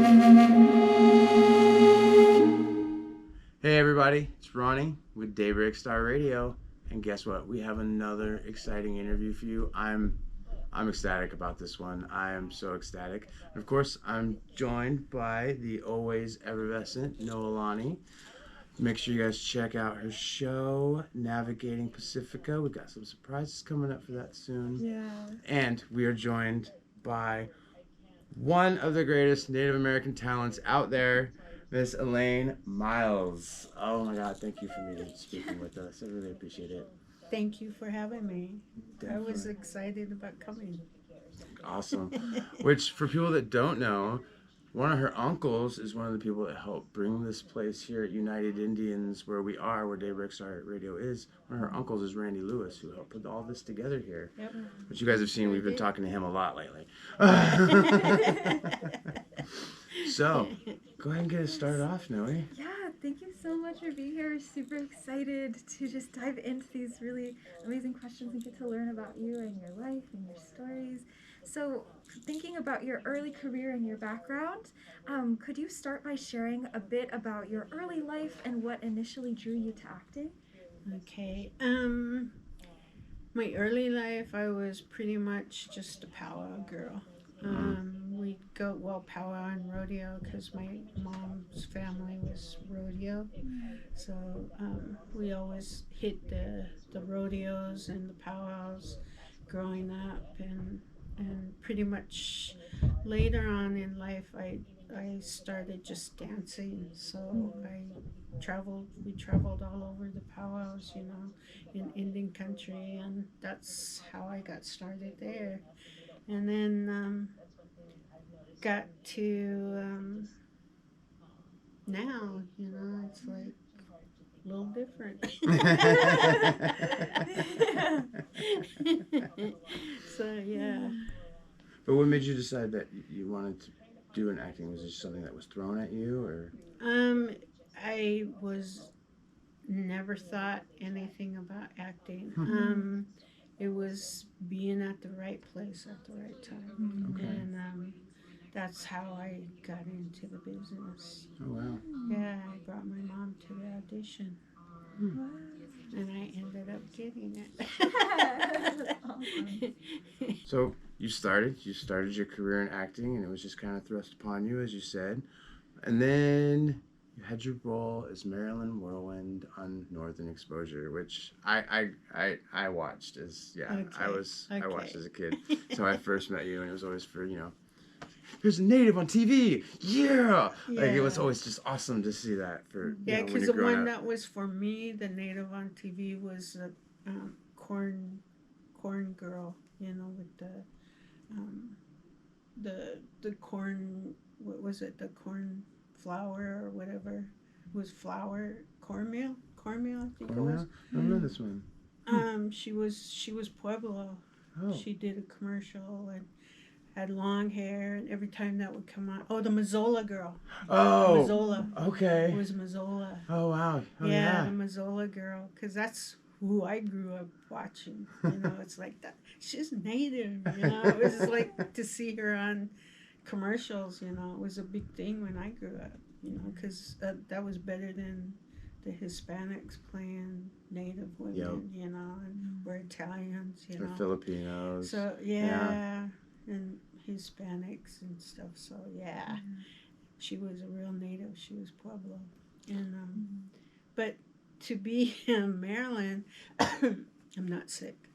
Hey everybody, it's Ronnie with Daybreak Star Radio, and guess what? We have another exciting interview for you. I'm ecstatic about this one. I am so ecstatic. And of course, I'm joined by the always effervescent Noelani. Make sure you guys check out her show, Navigating Pacifica. We got some surprises coming up for that soon. Yeah. And we are joined by one of the greatest Native American talents out there, Miss Elaine Miles. Oh my God, thank you for speaking with us. I really appreciate it. Thank you for having me. Definitely. I was excited about coming. Awesome. Which, for people that don't know, one of her uncles is one of the people that helped bring this place here at United Indians, where we are, where Daybreak Star Radio is. One of her uncles is Randy Lewis, who helped put all this together here. Yep. Which you guys have seen, we've been talking to him a lot lately. So, go ahead and get us started off, Noe. Yeah, thank you so much for being here. Super excited to just dive into these really amazing questions and get to learn about you and your life and your stories. So, thinking about your early career and your background, could you start by sharing a bit about your early life and what initially drew you to acting? Okay. My early life, I was pretty much just a powwow girl. We'd go, powwow and rodeo, because my mom's family was rodeo. So we always hit the rodeos and the powwows growing up, and pretty much later on in life, I started just dancing. So we traveled all over the powwows, in Indian country, and that's how I got started there. And then got to now, it's like a little different. So, yeah. But what made you decide that you wanted to do an acting? Was it just something that was thrown at you, or? I was never thought anything about acting. It was being at the right place at the right time. Okay. And that's how I got into the business. Oh, wow. Yeah, I brought my mom to the audition. And I ended up getting it. Awesome. So you started your career in acting, and it was just kind of thrust upon you, as you said. And then you had your role as Marilyn Whirlwind on Northern Exposure, which I watched as I watched as a kid. So I first met you, and it was always for here's a native on TV. Yeah. Like it was always just awesome to see that for because the one that was for me, the native on TV, was a corn girl, with the corn. What was it? The corn flour or whatever. It was flour, cornmeal. I think it was. I don't know this one. She was Pueblo. Oh. She did a commercial and had long hair, and every time that would come on, the Mazzola girl. Oh. Mazzola. Okay. It was Mazzola. Oh, wow. Oh, yeah, the Mazzola girl, because that's who I grew up watching. It's like that. She's native. It was just like to see her on commercials. It was a big thing when I grew up. Because that was better than the Hispanics playing native women. Yep. And we're Italians. Or Filipinos. So yeah. And Hispanics and stuff. So yeah, she was a real native. She was Pueblo, and but to be in Maryland, I'm not sick.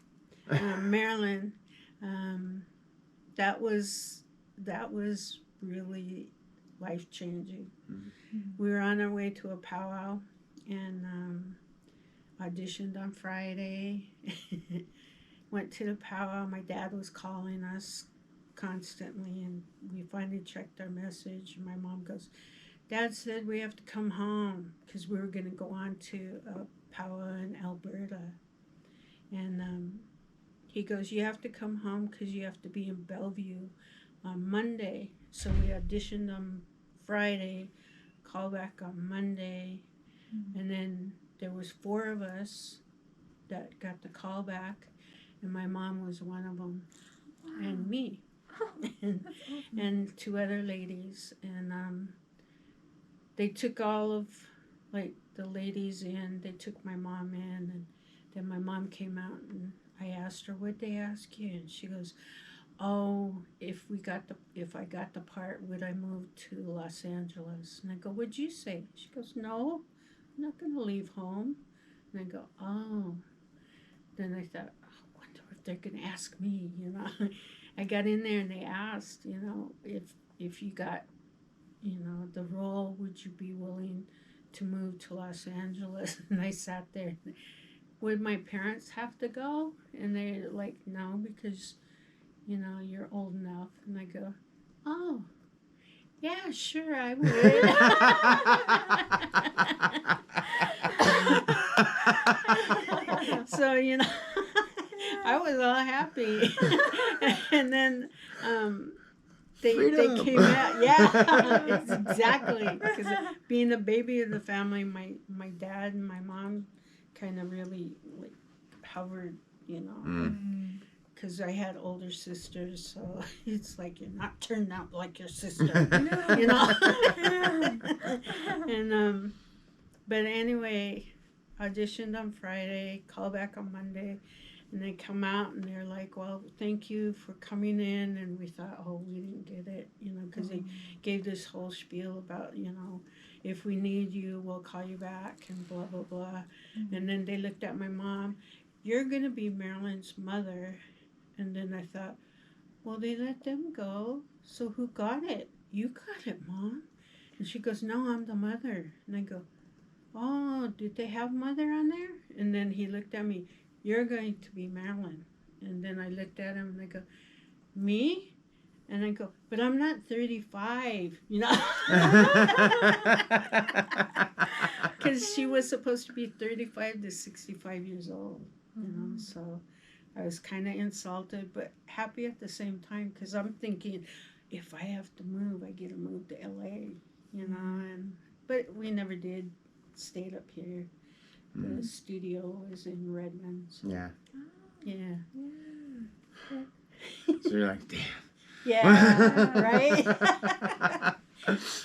Maryland, that was really life changing. We were on our way to a powwow, and auditioned on Friday. Went to the powwow. My dad was calling us constantly, and we finally checked our message. My mom goes, Dad said we have to come home, because we were going to go on to a powwow in Alberta. And he goes, you have to come home because you have to be in Bellevue on Monday. So we auditioned on Friday, called back on Monday, and then there was 4 of us that got the call back, and my mom was one of them, and me. and, That's awesome. and two other ladies. And they took all of, like, the ladies in. They took my mom in, and then my mom came out, and I asked her, "What'd they ask you?" And she goes, "Oh, if I got the part, would I move to Los Angeles?" And I go, "What'd you say?" She goes, "No, I'm not gonna leave home." And I go, "Oh." Then I thought, oh, I wonder if they're gonna ask me, you know. I got in there and they asked, you know, if you got, you know, the role, would you be willing to move to Los Angeles? And I sat there. Would my parents have to go? And they're like, no, because, you know, you're old enough. And I go, oh, yeah, sure, I would. So, you know, I was all happy. And then they came out. Yeah, it's exactly. Because being the baby of the family, my dad and my mom kind of really, like, hovered, you know. Because I had older sisters, so it's like you're not turned out like your sister, you know. And but anyway, auditioned on Friday, call back on Monday, and they come out and they're like, "Well, thank you for coming in." And we thought, "Oh, we didn't get it," you know, because they gave this whole spiel about, you know, if we need you, we'll call you back and blah blah blah. And then they looked at my mom. "You're gonna be Marilyn's mother." And then I thought, well, they let them go. So who got it? You got it, Mom. And she goes, no, I'm the mother. And I go, oh, did they have mother on there? And then he looked at me, you're going to be Marilyn. And then I looked at him and I go, me? And I go, but I'm not 35, you know? Because she was supposed to be 35 to 65 years old, you know, so I was kind of insulted, but happy at the same time, because I'm thinking, if I have to move, I get to move to LA, you know. But we never did. Stayed up here. The studio was in Redmond. So. Yeah. Yeah. So you're like, damn. Yeah, right?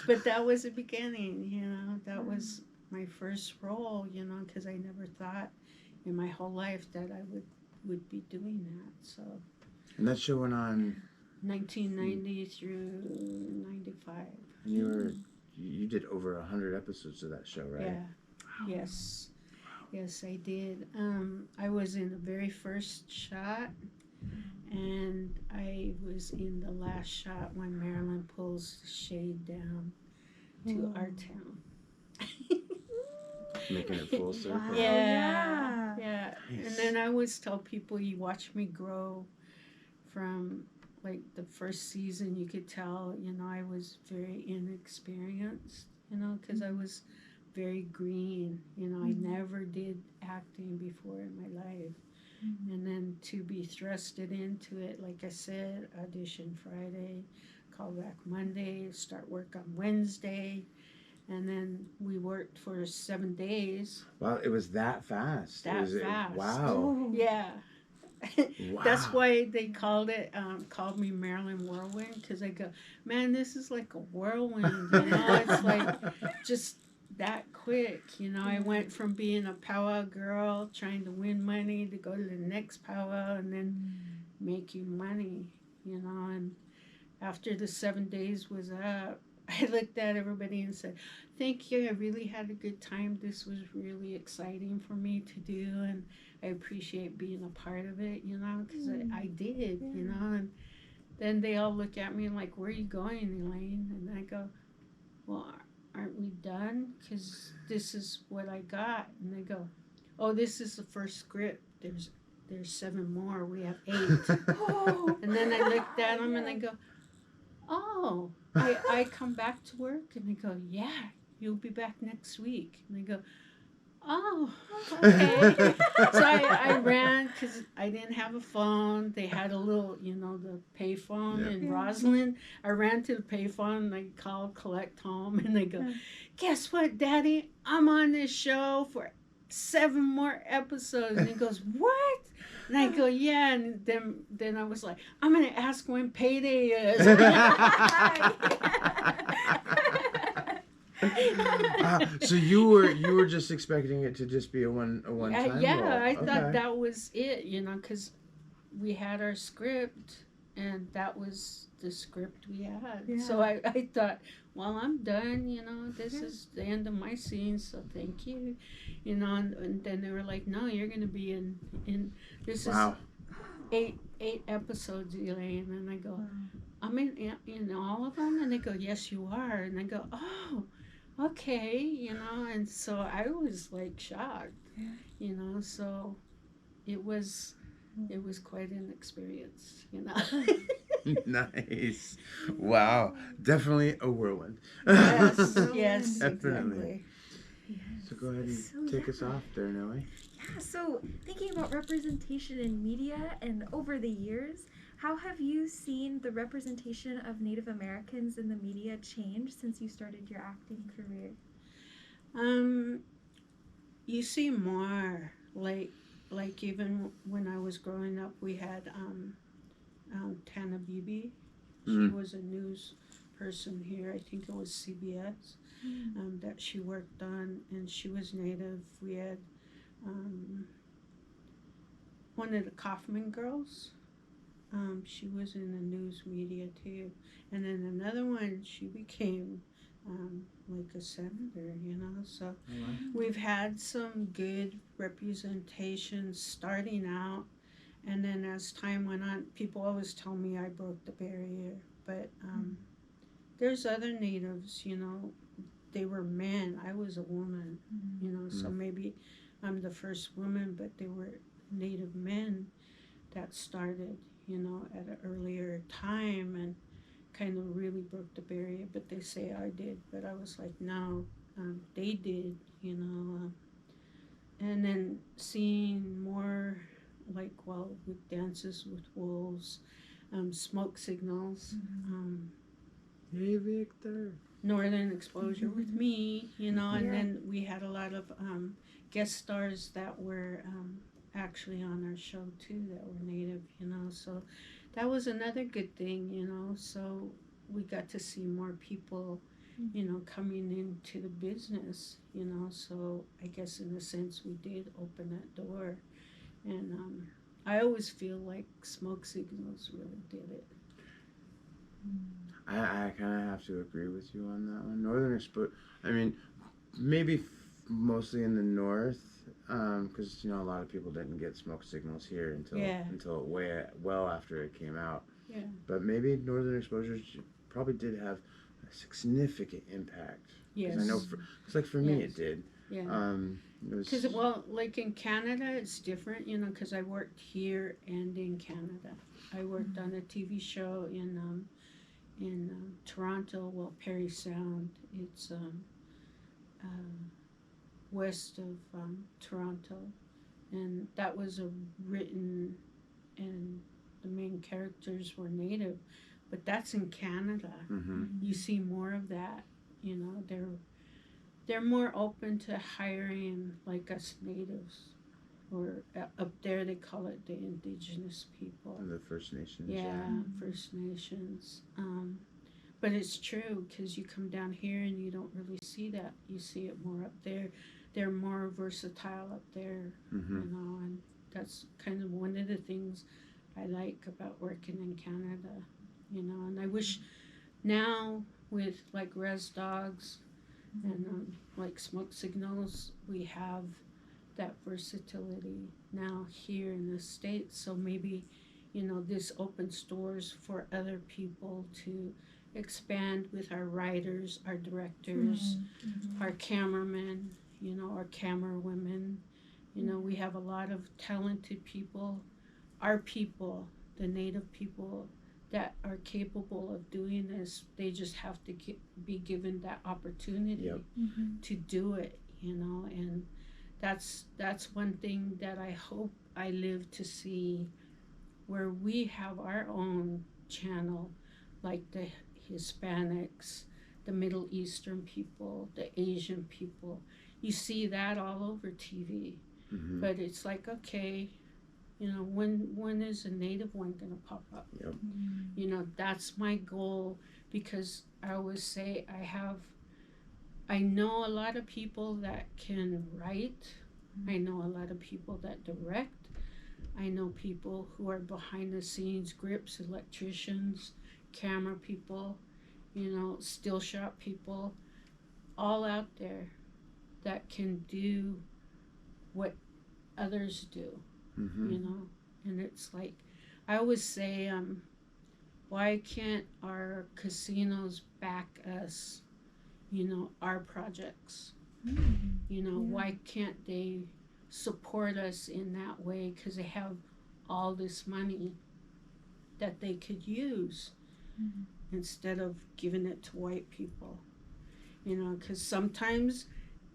But that was the beginning, you know. That was my first role, you know, because I never thought in my whole life that I would be doing that. So. And that show went on 1990 through 95. And you did over 100 episodes of that show, right? Yeah. Wow. Yes, I did. I was in the very first shot, and I was in the last shot when Marilyn pulls the shade down to our town. Making it full circle. Wow. Yeah. Yeah. Nice. And then I always tell people, you watch me grow from, like, the first season. You could tell, you know, I was very inexperienced, you know, because I was very green. You know, I never did acting before in my life. And then to be thrusted into it, like I said, audition Friday, call back Monday, start work on Wednesday. And then we worked for 7 days. Wow, it was that fast. Fast. Wow. Oh. Yeah. Wow. That's why they called me Marilyn Whirlwind, because I go, man, this is like a whirlwind, you know. It's like just that quick, you know. I went from being a powwow girl trying to win money to go to the next powwow and then making money, you know. And after the 7 days was up, I looked at everybody and said, thank you, I really had a good time. This was really exciting for me to do, and I appreciate being a part of it, you know, because I did, you know. And then they all look at me and like, where are you going, Elaine? And I go, well, aren't we done? Because this is what I got. And they go, oh, this is the first script. There's 7 more. We have 8. Oh. And then I looked at them and I go, oh, I come back to work? And they go, yeah, you'll be back next week. And they go, oh, okay. So I ran, because I didn't have a phone. They had a little, you know, the payphone in Roslyn. I ran to the payphone and I called collect home, and they go, guess what, Daddy? I'm on this show for 7 more episodes. And he goes, what? And I go, yeah. And then I was like, I'm going to ask when payday is. So you were just expecting it to just be a one time Yeah, role. I thought that was it, because we had our script, and that was the script we had. Yeah. So I thought, well, I'm done, this is the end of my scene, so thank you. And then they were like, no, you're going to be in this Wow. is eight episodes, Elaine. And I go, I'm in all of them? And they go, yes, you are. And I go, oh, okay, and so I was like shocked, so it was quite an experience, Nice. Wow. Definitely a whirlwind. Yes, Definitely. exactly. So go ahead and take us off there, Noe. Yeah, so thinking about representation in media and over the years, how have you seen the representation of Native Americans in the media change since you started your acting career? You see more, like even when I was growing up, we had Tana Bibi. She was a news person here. I think it was CBS that she worked on, and she was Native. We had one of the Kaufman girls. She was in the news media too, and then another one, she became like a senator, so we've had some good representation starting out, and then as time went on, people always tell me I broke the barrier, but there's other natives, they were men, I was a woman, so maybe I'm the first woman, but they were Native men that started, at an earlier time and kind of really broke the barrier. But they say I did, but I was like, no, they did, and then seeing more like, well, with Dances with Wolves, Smoke Signals, Hey, Victor. Northern Exposure with me, and then we had a lot of guest stars that were actually on our show too that were Native, so that was another good thing, so we got to see more people, coming into the business, so I guess in a sense we did open that door, and I always feel like Smoke Signals really did it. I kind of have to agree with you on that one. Northern Exposure, I mean, maybe mostly in the north, because a lot of people didn't get Smoke Signals here until way well after it came out. Yeah. But maybe Northern Exposure probably did have a significant impact. Yes. Because I know, because for me it did. Yeah. Because like in Canada, it's different, because I worked here and in Canada. I worked on a TV show in Toronto, Parry Sound. It's west of Toronto, and that was written, and the main characters were Native, but that's in Canada. You see more of that. They're more open to hiring like us Natives, or up there they call it the Indigenous people. And the First Nations. Yeah, First Nations. But it's true, because you come down here and you don't really see that. You see it more up there. They're more versatile up there, and that's kind of one of the things I like about working in Canada, and I wish now with like Res Dogs and like Smoke Signals, we have that versatility now here in the States, so maybe, this opens doors for other people to expand with our writers, our directors, our cameramen, our camera women. We have a lot of talented people, our people, the Native people that are capable of doing this. They just have to be given that opportunity to do it, and that's one thing that I hope I live to see, where we have our own channel, like the Hispanics, the Middle Eastern people, the Asian people. You see that all over TV, but it's like, okay, You know, when is a native one gonna pop up? Yep. You know, that's my goal, because I always say I know a lot of people that can write. I know a lot of people that direct. I know people who are behind the scenes, grips, electricians, camera people, you know, still shot people, all out there that can do what others do, Mm-hmm. you know. And it's like, I always say, why can't our casinos back us, you know, our projects? You know, why can't they support us in that way? Because they have all this money that they could use instead of giving it to white people. You know, because sometimes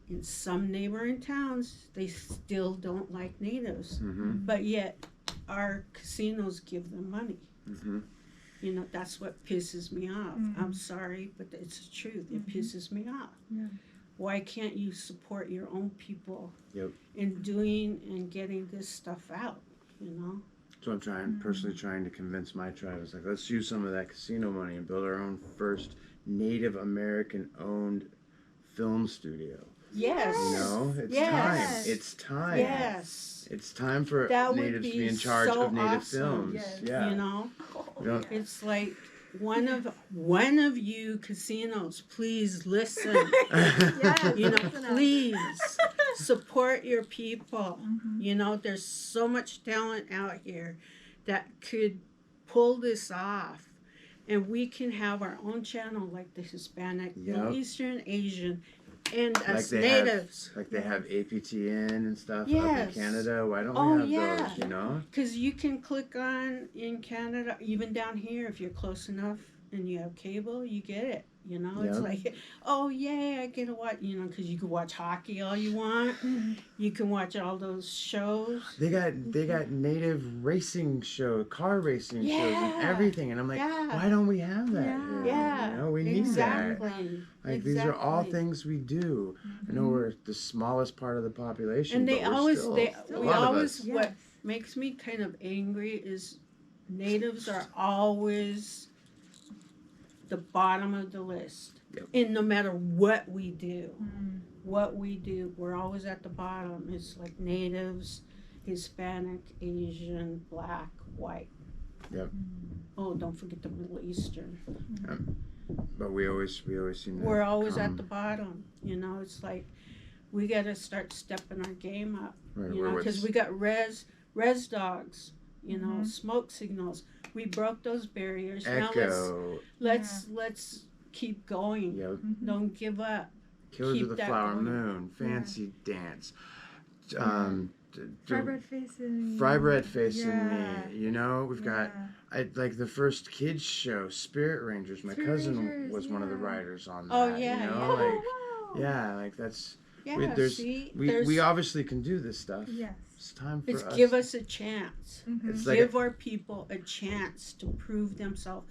in some neighboring towns, they still don't like natives, Mm-hmm. but yet our casinos give them money. Mm-hmm. You know, that's what pisses me off. I'm sorry, but it's the truth. It pisses me off. Yeah. Why can't you support your own people Yep. in doing and getting this stuff out, you know? So I'm personally trying to convince my tribe. It's like, let's use some of that casino money and build our own first Native American owned film studio. Yes. You know, it's Yes. time. It's time. Yes. It's time for That would natives to be be in charge so of native awesome. films. Yes. Yeah. You know? We don't- It's like one of you casinos, please listen. Yes, You know, listen up. please support your people. You know, there's so much talent out here that could pull this off. And we can have our own channel, like the Hispanic, Middle Yep. Eastern, Asian, and Like us they natives. Like they have APTN and stuff up in Yes. Canada. Why don't Oh, we have yeah. those, you know? Because you can click on, in Canada, even down here, if you're close enough and you have cable, you get it. You know, it's Yep. like, oh, yay, I get to watch, you know, because you can watch hockey all you want. You can watch all those shows. They got native racing car racing shows Yeah. and everything. And I'm like, Yeah. why don't we have that Yeah. here? Yeah. You know, we need that. Exactly. Like these are all Exactly. things we do. I know we're the smallest part of the population, And they but we're always, still, they, a we lot of always, us. what makes me kind of angry is natives are always the bottom of the list. Yep. And no matter what we do, we're always at the bottom. It's like natives, Hispanic, Asian, black, white. Yep. Oh, don't forget the Middle Eastern. But we always seem to We're always at come- the bottom. You know, it's like we got to start stepping our game up. right, You we're know, because what's- we got res dogs. You know, smoke signals. We broke those barriers. Now Echo. let's keep going. Yep. Don't give up. Killers Keep of the that Flower going. Moon. Fancy Dance. Fry bread facing. Fry bread facing Yeah. me. You know, we've got like the first kids show, Spirit Rangers. My Spirit cousin Rangers, was one of the yeah. writers on that. Oh, yeah, you know, yeah. like wow. yeah, like that's Yeah, there's see, we obviously can do this stuff. Yes. It's time for it's us. give us a chance. It's like Give our people a chance to prove themselves.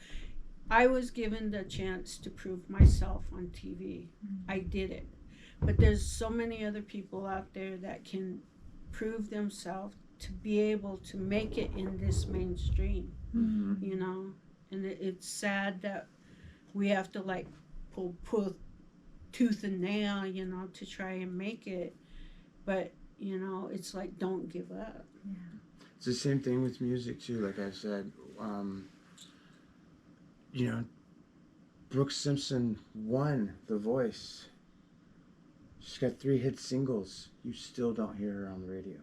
I was given the chance to prove myself on TV. I did it. But there's so many other people out there that can prove themselves to be able to make it in this mainstream, you know? And it's sad that we have to like pull tooth and nail, you know, to try and make it. But, you know, it's like, don't give up. It's the same thing with music too. Like I said, you know, Brooke Simpson won The Voice. She's got 3 hit singles. You still don't hear her on the radio.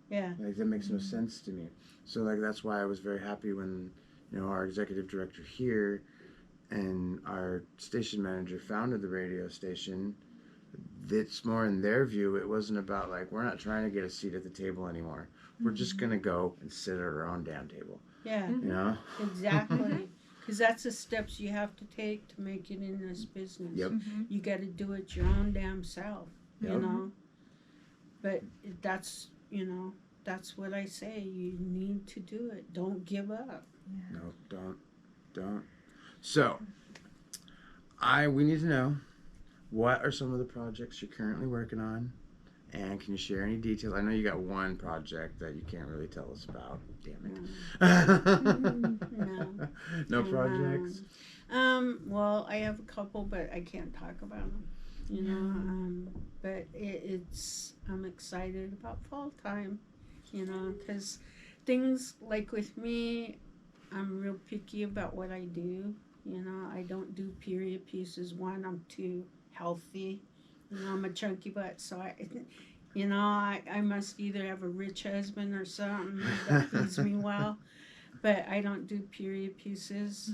Yeah. Like that makes no sense to me. So like that's why I was very happy when, you know, our executive director here and our station manager founded the radio station. It's more in their view. It wasn't about like, we're not trying to get a seat at the table anymore. We're just gonna go and sit at our own damn table. Yeah. You know? Exactly. Because that's the steps you have to take to make it in this business. Yep. You got to do it your own damn self, you Yep. know? But that's, you know, that's what I say. You need to do it. Don't give up. No, don't. So, we need to know, what are some of the projects you're currently working on, And can you share any details? I know you got one project that you can't really tell us about. Damn it. No. No projects? Well, I have a couple, but I can't talk about them. But I'm excited about fall time, because things like with me, I'm real picky about what I do. I don't do period pieces. One, I'm too healthy. I'm a chunky butt, so I must either have a rich husband or something that feeds me well. But I don't do period pieces.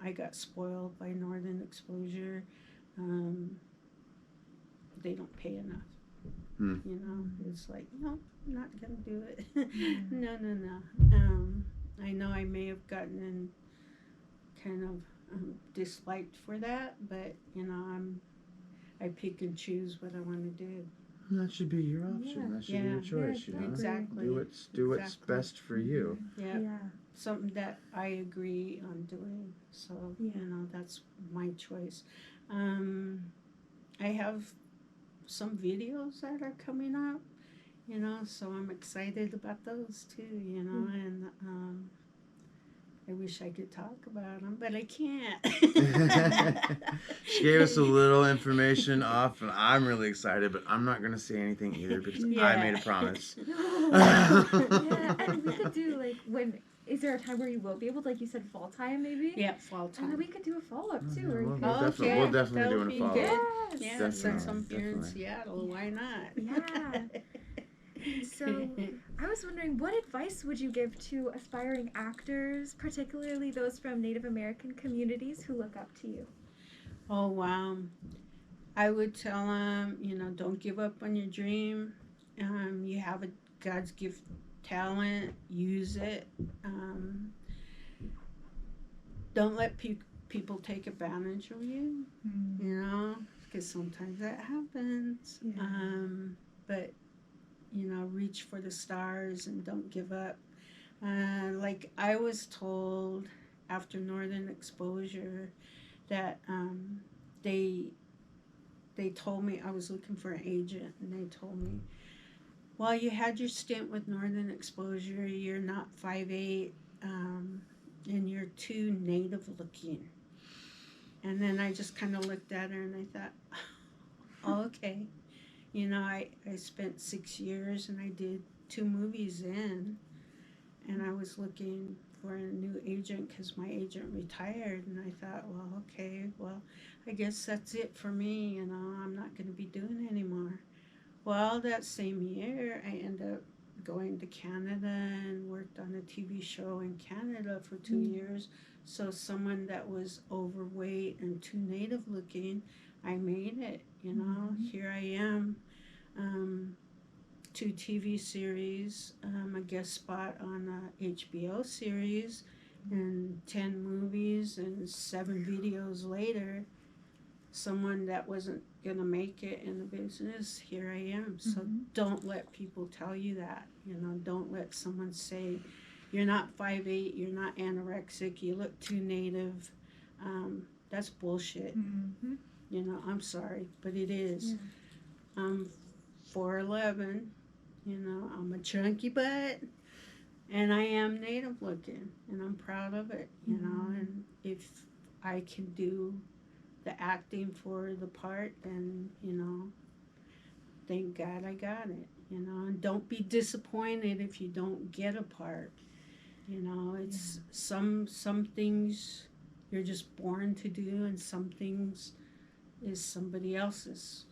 I got spoiled by Northern Exposure. They don't pay enough. It's like, no, I'm not gonna do it. No. I know I may have gotten in kind of disliked for that, but I pick and choose what I want to do. That should be your option. That should be your choice. Exactly. Do what's best for you. Yeah. Something that I agree on doing. So that's my choice. I have some videos that are coming up. So I'm excited about those too. And I wish I could talk about them, but I can't. She gave us a little information off, and I'm really excited, but I'm not going to say anything either because I made a promise. And we could do, is there a time where you will be able to, like you said, fall time maybe? Yeah, fall time. And then we could do a follow-up too. We'll definitely do a follow-up. Yeah, since I'm here in Seattle, why not? Yeah. So, I was wondering, what advice would you give to aspiring actors, particularly those from Native American communities who look up to you? Oh, wow. I would tell them, don't give up on your dream. You have a God's gift talent, use it. Don't let people take advantage of you, because sometimes that happens. But reach for the stars and don't give up. Like I was told after Northern Exposure that they told me I was looking for an agent, and they told me, well, you had your stint with Northern Exposure, you're not 5'8", and you're too native looking. And then I just kind of looked at her and I thought, oh, okay. I spent 6 years and I did 2 movies in, and I was looking for a new agent because my agent retired, and I thought, well, okay, I guess that's it for me, I'm not going to be doing it anymore. Well, that same year, I ended up going to Canada and worked on a TV show in Canada for 2 years. So someone that was overweight and too native looking, I made it, Here I am, 2 TV series, a guest spot on a HBO series, and 10 movies, and 7 videos later, someone that wasn't going to make it in the business, here I am. So don't let people tell you that, don't let someone say, you're not 5'8", you're not anorexic, you look too native. That's bullshit. I'm sorry, but it is. I'm 4'11", I'm a chunky butt, and I am native looking, and I'm proud of it, and if I can do the acting for the part, then, thank God I got it, and don't be disappointed if you don't get a part. It's some things you're just born to do, and some things is somebody else's.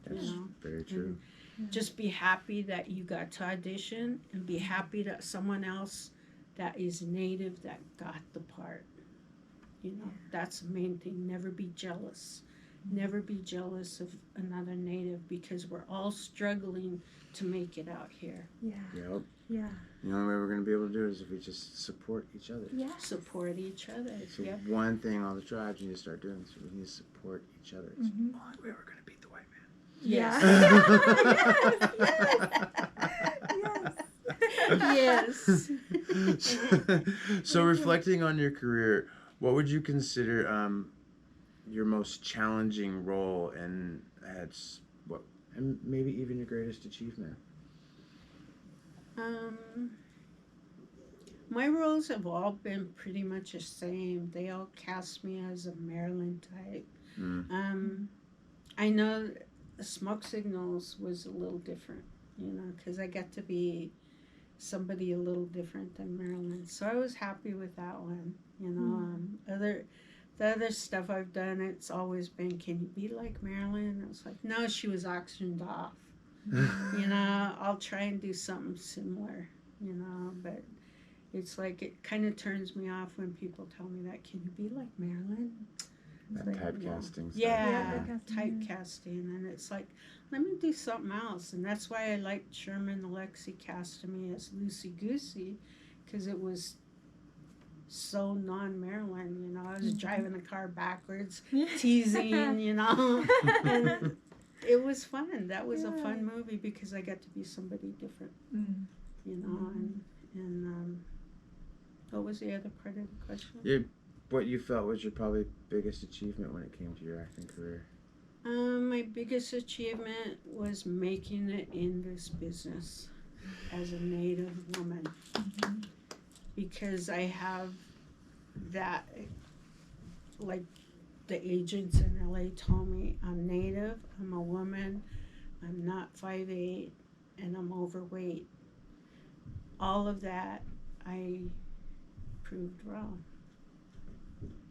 That's very true. And just be happy that you got to audition, and be happy that someone else that is native that got the part. That's the main thing. Never be jealous. Never be jealous of another native, because we're all struggling to make it out here. Yeah. Yep. Yeah. The only way we're going to be able to do it is if we just support each other. Yeah. Support each other. So one thing all the tribes need to start doing, so we need to support each other. It's the only way we're going to beat the white man. Yes. Yes. Yes. So reflecting on your career, what would you consider your most challenging role, and And maybe even your greatest achievement. My roles have all been pretty much the same. They all cast me as a Marilyn type. I know Smoke Signals was a little different, because I got to be somebody a little different than Marilyn. So I was happy with that one. The other stuff I've done, it's always been, can you be like Marilyn? I was like, no, she was auctioned off. I'll try and do something similar, but it's like it kind of turns me off when people tell me that, can you be like Marilyn? That like, typecasting stuff. Yeah, typecasting. And it's like, let me do something else. And that's why I liked Sherman Alexie casting me as Lucy Goosey, because it was so non-Marilyn, I was driving the car backwards, teasing, and it was fun. That was a fun movie because I got to be somebody different, and what was the other part of the question? Yeah, what you felt was your probably biggest achievement when it came to your acting career? My biggest achievement was making it in this business as a Native woman. Because I have that, like the agents in LA told me, I'm Native, I'm a woman, I'm not 5'8", and I'm overweight. All of that I proved wrong.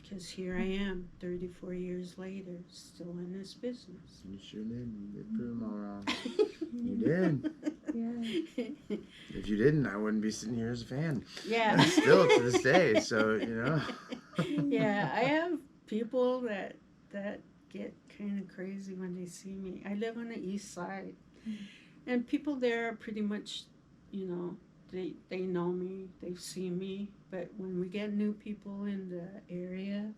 Because here I am, 34 years later, still in this business. You sure did. You did prove them all wrong. You did. Yeah. If you didn't, I wouldn't be sitting here as a fan. Yeah. Still to this day, so, Yeah, I have people that get kind of crazy when they see me. I live on the east side, and people there are pretty much, they know me, they've seen me. But when we get new people in the area,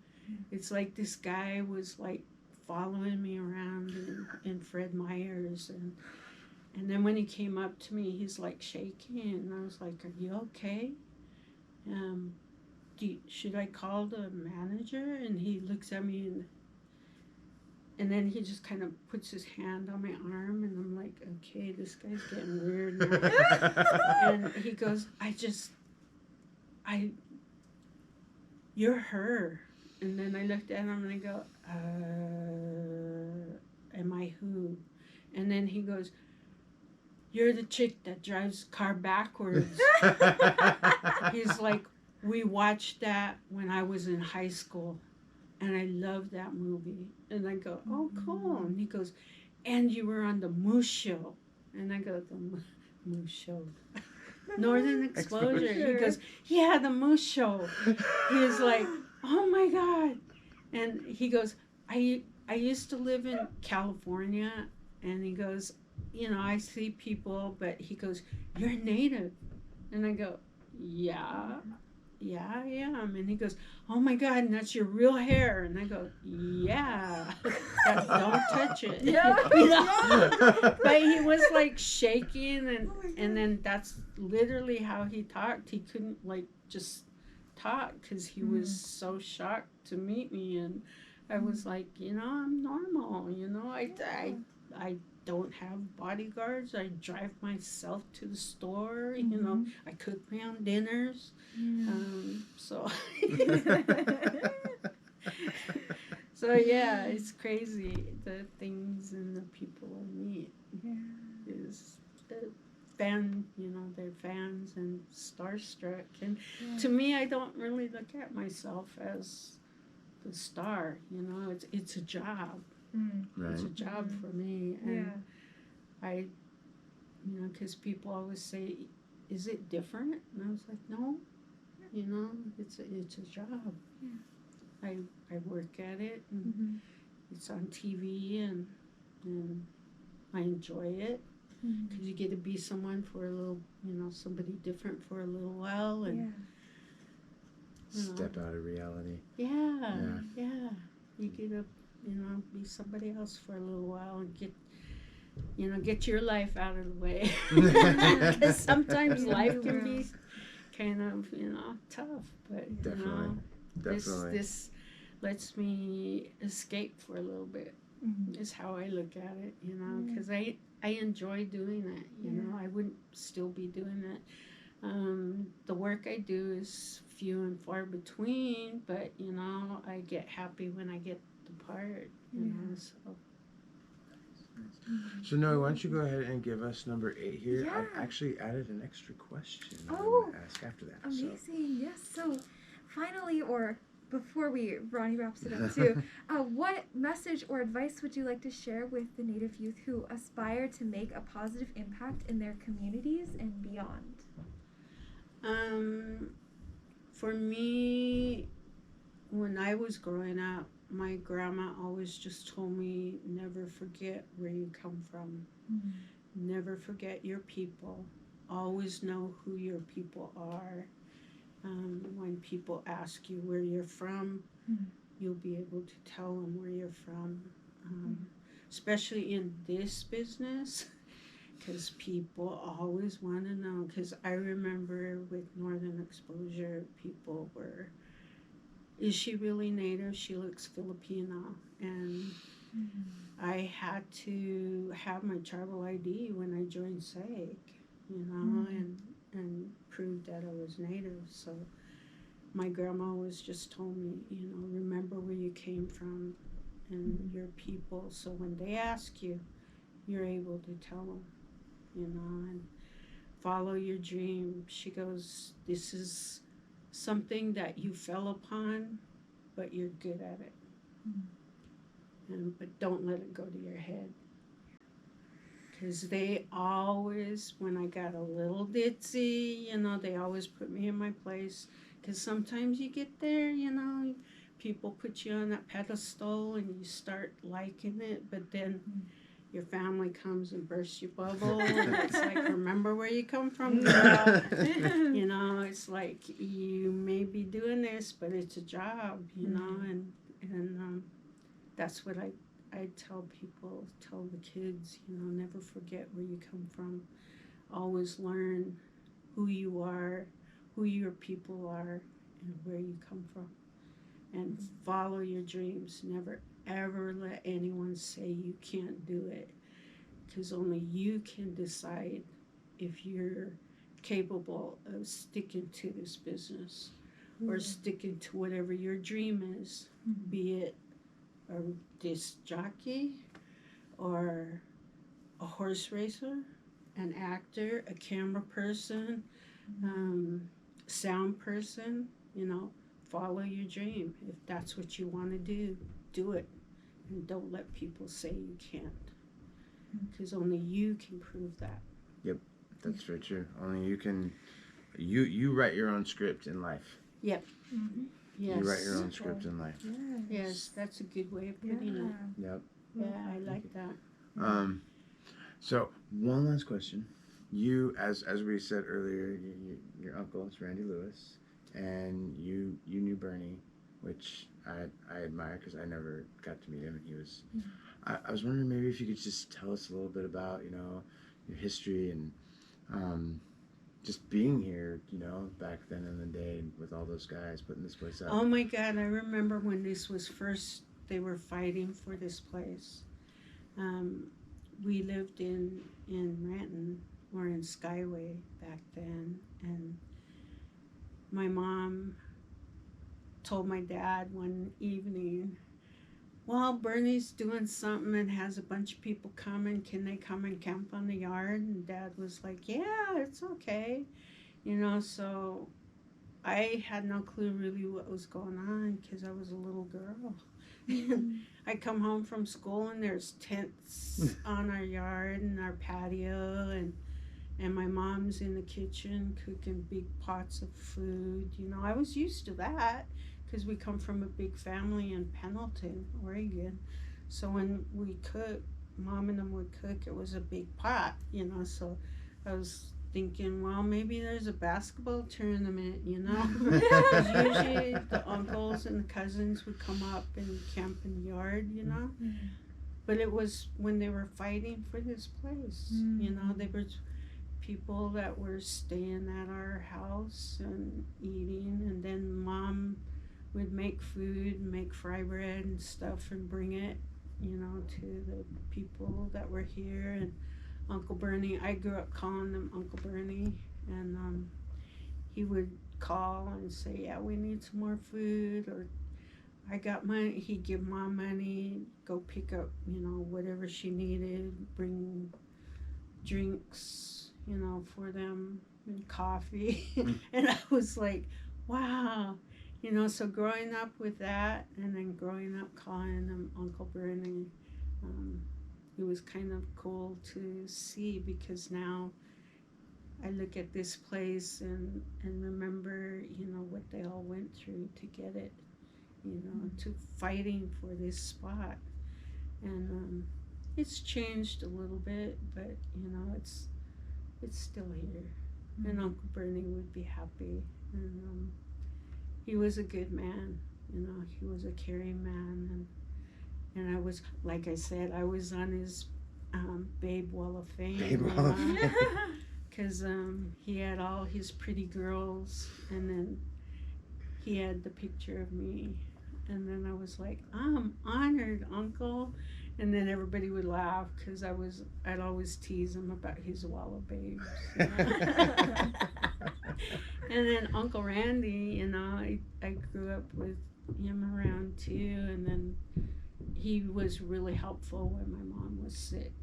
it's like this guy was like following me around in Fred Meyer's, and then when he came up to me, he's like shaking, and I was like, "Are you okay? Should I call the manager?" And he looks at me, and then he just kind of puts his hand on my arm, and I'm like, "Okay, this guy's getting weird now." And he goes, "You're her." And then I looked at him and I go, am I who? And then he goes, "You're the chick that drives the car backwards." He's like, "We watched that when I was in high school, and I loved that movie." And I go, "Oh, cool." And he goes, "And you were on the Moose Show." And I go, "The Moose Show?" Northern Exposure. He goes, "Yeah, the Moose Show." He's like, "Oh my God." And he goes, I used to live in California. And he goes, I see people, but he goes, "You're Native." And I go, yeah, I am." And he goes, "Oh my God, and that's your real hair." And I go, "Yeah, but don't touch it." But he was like shaking, and then that's literally how he talked. He couldn't like just talk because he was so shocked to meet me. And I was like, I'm normal. I don't have bodyguards. I drive myself to the store. I cook my own dinners. So yeah, it's crazy the things and the people I meet. Is fan, they're fans and starstruck. And to me, I don't really look at myself as the star. It's a job. Right. It's a job for me. And I, because people always say, "Is it different?" And I was like, "No, it's a job. I work at it, and it's on TV, and I enjoy it because you get to be someone for a little, somebody different for a little while, and step out of reality. Yeah. You get to, be somebody else for a little while and get your life out of the way. Because sometimes life can be kind of, tough. But Definitely. this lets me escape for a little bit. Is how I look at it, you know, because I enjoy doing it. You know, I wouldn't still be doing it. The work I do is few and far between, but you know, I get happy when I get the part. You know, so. So Noe, why don't you go ahead and give us number 8 here? Yeah. I've actually added an extra question I'm Oh, going to ask after that. amazing. Yes. So finally, or before Ronnie wraps it up too, what message or advice would you like to share with the Native youth who aspire to make a positive impact in their communities and beyond? For me, when I was growing up, my grandma always just told me, never forget where you come from. Never forget your people. Always know who your people are. When people ask you where you're from, you'll be able to tell them where you're from. Especially in this business, because people always want to know. Because I remember with Northern Exposure, people were, is she really Native? She looks Filipino. And I had to have my tribal ID when I joined SAG, you know, and prove that I was Native. So my grandma always just told me, you know, remember where you came from and your people. So when they ask you, you're able to tell them, you know, and follow your dream. She goes, this is something that you fell upon, but you're good at it. But don't let it go to your head. Because they always, when I got a little ditzy, you know, they always put me in my place. Because sometimes you get there, you know, people put you on that pedestal and you start liking it, but then your family comes and bursts your bubble. And it's like, remember where you come from, girl. You know, it's like, you may be doing this, but it's a job, you know, and that's what I tell people, tell the kids, you know, never forget where you come from. Always learn who you are, who your people are, and where you come from. And follow your dreams. Never, ever let anyone say you can't do it. Because only you can decide if you're capable of sticking to this business or sticking to whatever your dream is, be it a disc jockey or a horse racer, an actor, a camera person, sound person, you know, follow your dream. If that's what you want to do it. And don't let people say you can't. Because only you can prove that. Yep, that's very true. Only you can, you write your own script in life. Yep. Yes. You write your own script in life. Yes, that's a good way of putting it. Yep. Yeah, I like that. So one last question. You, as we said earlier, your uncle is Randy Lewis, and you knew Bernie, which I admire because I never got to meet him, and he was. I was wondering maybe if you could just tell us a little bit about, you know, your history and just being here, you know, back then in the day with all those guys putting this place up. Oh my God, I remember when this was first, they were fighting for this place. We lived in Renton, or in Skyway back then, and my mom told my dad one evening, well, Bernie's doing something and has a bunch of people coming. Can they come and camp on the yard? And Dad was like, yeah, it's okay. You know, so I had no clue really what was going on because I was a little girl. I come home from school and there's tents on our yard and our patio, and my mom's in the kitchen cooking big pots of food. You know, I was used to that because we come from a big family in Pendleton, Oregon. So when we cook, Mom and them would cook, it was a big pot, you know, so I was thinking, well, maybe there's a basketball tournament, you know. Usually the uncles and the cousins would come up and camp in the yard, you know. But it was when they were fighting for this place, you know. There were people that were staying at our house and eating, and then Mom would make food, make fry bread and stuff, and bring it, to the people that were here. And Uncle Bernie, I grew up calling him Uncle Bernie, and he would call and say, yeah, we need some more food, or I got money. He'd give Mom money, go pick up, whatever she needed, bring drinks, for them, and coffee. And I was like, wow. So growing up with that, and then growing up calling him Uncle Bernie, it was kind of cool to see, because now I look at this place and remember, what they all went through to get it, to fighting for this spot. And it's changed a little bit, but, it's still here. And Uncle Bernie would be happy. And he was a good man, he was a caring man. And I was, like I said, I was on his Babe Wall of Fame. Babe Wall of Fame. Because he had all his pretty girls, and then he had the picture of me. And then I was like, I'm honored, Uncle. And then everybody would laugh, because I'd always tease him about his wall of babes. And then Uncle Randy, I grew up with him around too. And then he was really helpful when my mom was sick.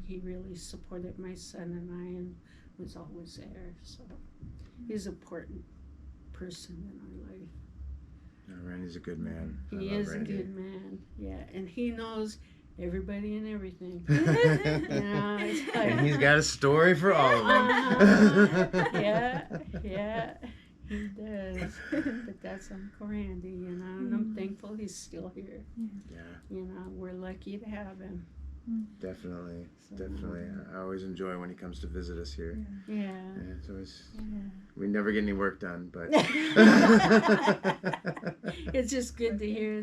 He really supported my son and I, and was always there. So he's an important person in our life. No, Randy's a good man. He is Randy. A good man, yeah. And he knows everybody and everything. It's like, and he's got a story for all of them. Yeah, he does. But that's Uncle Randy, and I'm thankful he's still here. Yeah. We're lucky to have him. Definitely. I always enjoy when he comes to visit us here. Yeah. It's always, we never get any work done, but it's just good to hear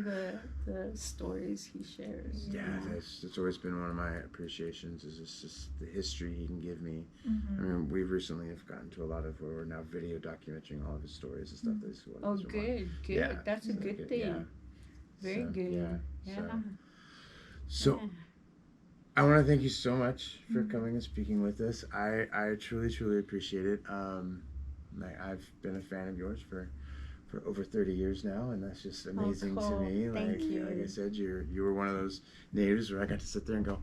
the stories he shares. Yeah, it's always been one of my appreciations, is just the history he can give me. I mean, we recently have gotten to a lot of where we're now video documenting all of his stories and stuff. Oh, good. Yeah, that's a good thing. Yeah. Very good. Yeah. So I want to thank you so much for coming and speaking with us. I truly appreciate it. I've been a fan of yours for over 30 years now, and that's just amazing to me. Thank you. Like I said, you were one of those natives where I got to sit there and go,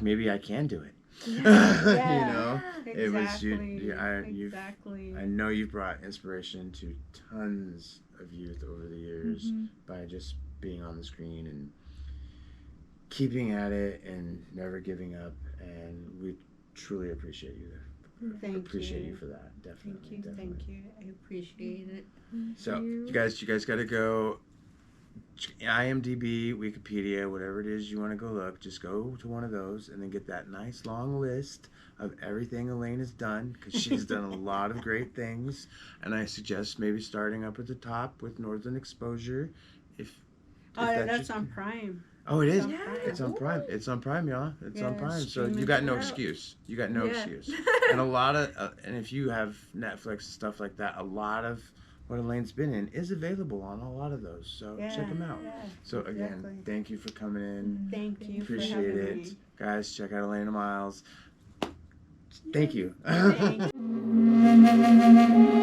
maybe I can do it. Exactly. It was you. Exactly. I know you brought inspiration to tons of youth over the years by just being on the screen and keeping at it and never giving up, and we truly appreciate you. Appreciate you for that. Definitely. Thank you. I appreciate it. So you guys got to go IMDb, Wikipedia, whatever it is you want to go look. Just go to one of those and then get that nice long list of everything Elaine has done, because she's done a lot of great things. And I suggest maybe starting up at the top with Northern Exposure. If that's on Prime. Oh, it is? It's on Prime. It's on Prime, y'all. It's on Prime. So you got no excuse. You got no excuse. And a lot of, and if you have Netflix and stuff like that, a lot of what Elaine's been in is available on a lot of those. So check them out. So again, thank you for coming in. Thank you. Appreciate for having it. Me. Guys, check out Elaine Miles. Thank you. Thank you.